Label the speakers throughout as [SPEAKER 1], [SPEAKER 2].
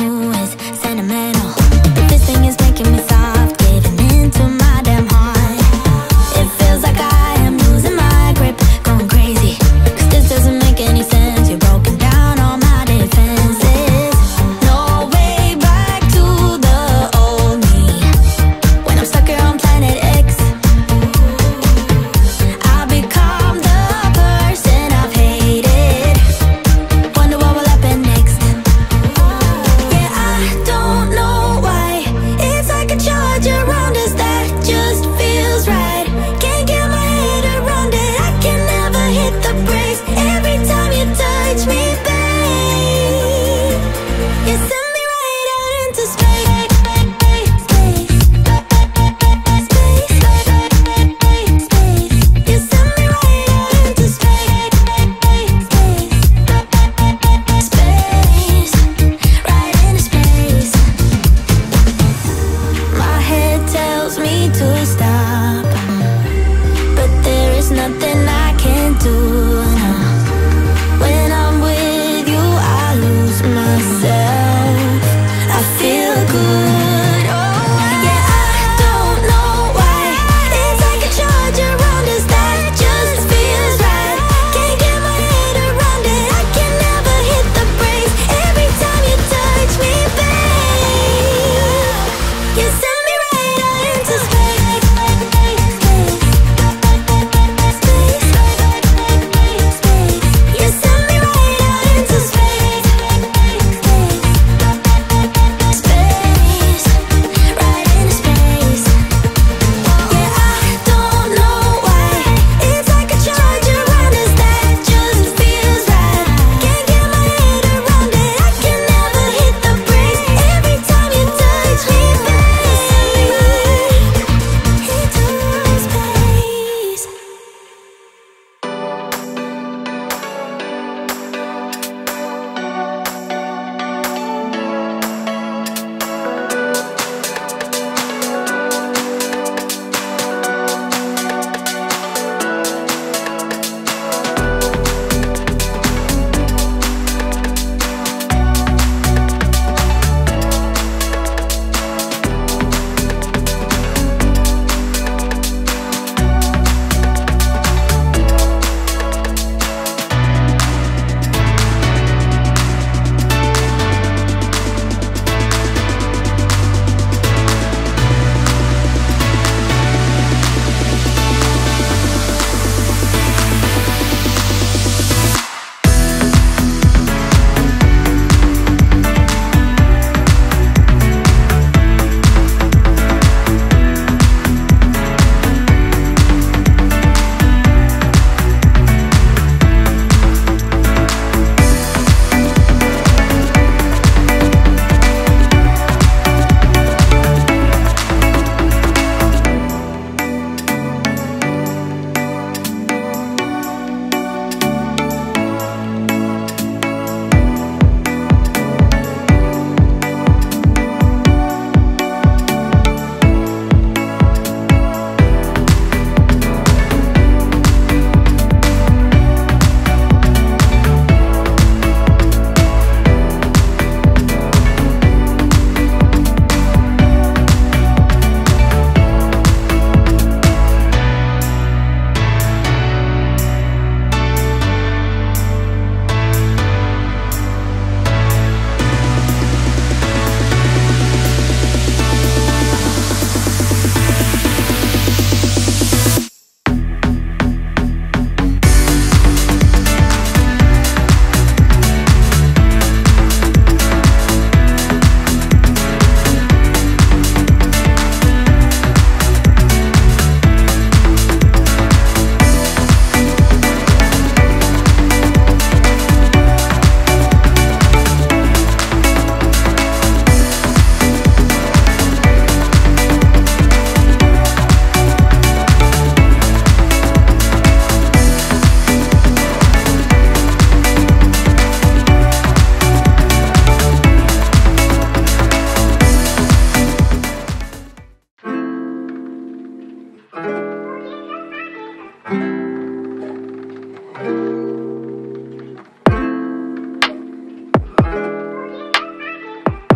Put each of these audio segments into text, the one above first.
[SPEAKER 1] you is sentimental, but this thing is making me soft, giving into my damn heart. It feels like I am losing my grip, going crazy, 'cause this doesn't make any sense. You're broken down all my defenses. No way back to the old me. When I'm stuck here on planet X, I'll become the person I've hated. Wonder what will happen next. Yeah, I don't know why. It's like a charge around us that just feels right. Can't get my head around it. I can never hit the brakes. Every time you touch me, babe, you send me right out into space. You send me right out into space. Space, right into space. My head tells me to stop, but there is nothing I can do now. When I'm with you, I lose myself. I feel good. Oh, yeah, I don't know why. It's like a charge around us that just feels right. Can't get my head around it. I can never hit the brakes. Every time you touch me, babe, you send me right out into space. You send me right out into space. Space, right into space. Yeah, I don't know why. It's like a charge around us that just feels right. Can't get my head around it. I can never hit the brakes. Every time you touch me, babe,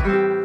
[SPEAKER 2] up.